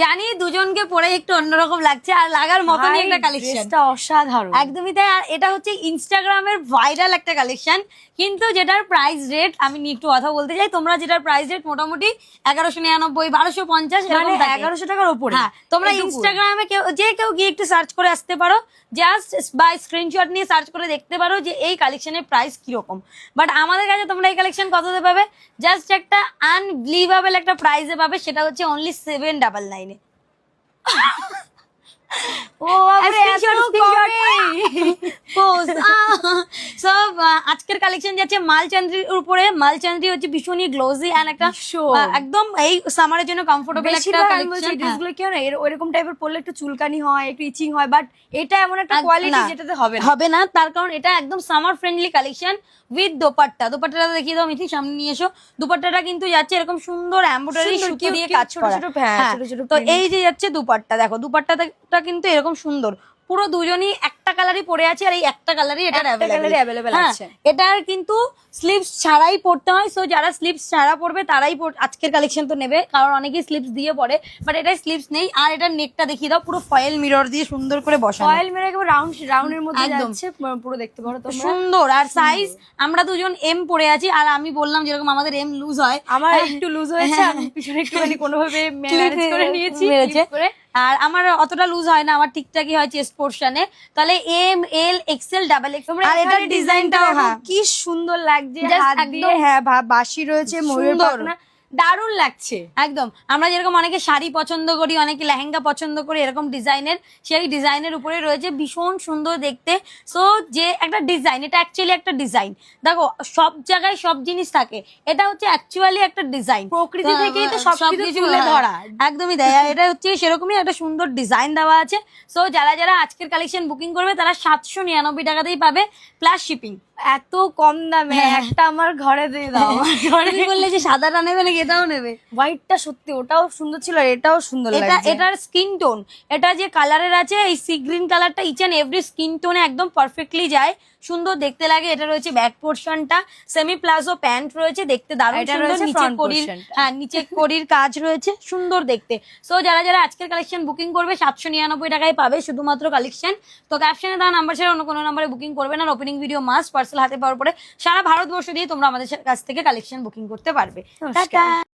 জানি দুজনকে পরে একটু অন্যরকম লাগছে আর লাগার মতনই একটা কালেকশন, অসাধারণ একদমই তাই। আর এটা হচ্ছে ইনস্টাগ্রামের ভাইরাল একটা কালেকশন, কিন্তু যেটার প্রাইস রেট আমি একটু কথা বলতে চাই। তোমরা যেটার প্রাইস রেট মোটামুটি 1199, 1250 মানে 1100 টাকার উপরে। হ্যাঁ, তোমরা ইনস্টাগ্রামে কেউ গিয়ে একটু সার্চ করে আসতে পারো, জাস্ট বাই স্ক্রিনশট নিয়ে সার্চ করে দেখতে পারো যে এই কালেকশনের প্রাইস কিরকম। বাট আমাদের কাছে তোমরা এই কালেকশন কততে পাবে? জাস্ট একটা আনবিলিভেবল একটা প্রাইসে পাবে, সেটা হচ্ছে অনলি 799 এ। ও বাপরে, এত সব আজকের কালেকশন যাচ্ছে মালচান্দ্রির উপরে। মালচান্দ্রি হচ্ছে ভীষণই গ্লোজি এন্ড একটা একদম এই সামারের জন্য কমফোর্টেবল একটা কালেকশন। ড্রেসগুলো কি হয় এরকম টাইপের পরলে একটু চুলকানি হয়, একটু ইচিং হয়, বাট এটা এমন একটা কোয়ালিটি যেটাতে হবে না। তার কারণ এটা একদম summer friendly collection with dupatta. দোপাট্টাটা দেখিয়ে দাও মিথি, সামনে নিয়ে এসো। দোপাট্টাটা কিন্তু যাচ্ছে এরকম সুন্দর এমব্রয়ডারি সুতো দিয়ে কাজ করা। তো এই যে যাচ্ছে দুপাট্টা, দেখো দুপাট্টাটা কিন্তু এরকম সুন্দর, পুরো দুজনই একটা কালারই পরে আছে আর এই একটা কালারই এটা অ্যাভেলেবল আছে। এটার কিন্তু স্লিভস ছাড়াই পড়তে হয়, সো যারা স্লিভস ছাড়া পড়বে তারাই আজকের কালেকশন তো নেবে, কারণ অনেকেই স্লিভস দিয়ে পড়ে, বাট এটা স্লিভস নেই। আর এটার নেকটা দেখিয়ে দাও, পুরো ফয়েল মিরর দিয়ে সুন্দর করে বসানো, ফয়েল মিরর একেবারে রাউন্ডের মধ্যে যাচ্ছে, পুরো দেখতে পারো তোমরা সুন্দর। আর সাইজ আমরা দুজন এম পরে আছি, আর আমি বললাম যেরকম আমাদের এম লুজ হয়, আমার একটু লুজ হয়েছে, আমি পিছনে একটুখানি কোনোভাবে ম্যানেজ করে নিয়েছি আর আমার অতটা লুজ হয় না, আমার ঠিকঠাকই হয় চেস্ট পোরশনে। তাহলে M L XL double X. আর এটার ডিজাইনটাও কি সুন্দর লাগছে, হাত দিয়ে বাঁশি রয়েছে, ময়ূর পাখনা, দারুণ লাগছে একদম। আমরা যেরকম অনেকে শাড়ি পছন্দ করি, অনেকে লেহেঙ্গা পছন্দ করি এরকম ডিজাইনের, সেই ডিজাইনের উপরে রয়েছে, ভীষণ সুন্দর দেখতে। সো যে একটা ডিজাইন, এটা অ্যাকচুয়ালি একটা ডিজাইন। দেখো সব জায়গায় সব জিনিস থাকে, এটা হচ্ছে অ্যাকচুয়ালি একটা ডিজাইন, প্রকৃতি থেকেই তো সবকিছু তুলে ধরা, একদমই দেয়। আর এটা হচ্ছে সেরকমই একটা সুন্দর ডিজাইন দেওয়া আছে। সো যারা আজকের কালেকশন বুকিং করবে তারা 799 টাকাতেই পাবে প্লাস শিপিং। এত কম দামে একটা আমার ঘরে দিয়ে দাও। তুমি বললে যে সাদাটা নেবে নাকি এটাও নেবে? হোয়াইটটা সত্যি ওটাও সুন্দর ছিল, আর এটাও সুন্দর লাগছে। এটার স্কিন টোন, এটা যে কালারের আছে এই সি গ্রিন কালারটা, ইচ এন্ড এভরি স্কিন টোনে একদম পারফেক্টলি যায়, সুন্দর দেখতে লাগে। এটা রয়েছে ব্যাক পোর্শনটা, সেমি প্লাজো প্যান্ট রয়েছে, দেখতে দারুণ সুন্দর। নিচে করির, নিচে করির কাজ রয়েছে, সুন্দর দেখতে। সো যারা আজকের কালেকশন বুকিং করবে 799 টাকায় পাবে শুধুমাত্র কালেকশন। তো ক্যাপশনে দেওয়া নাম্বার ছাড়া অন্য কোনো নাম্বারে বুকিং করবে না। ওপেনিং ভিডিও মাস্ট, পার্সেল হাতে পাওয়ার পরে সারা ভারতবর্ষ দিয়ে তোমরা আমাদের কাছ থেকে কালেকশন বুকিং করতে পারবে। টাটা।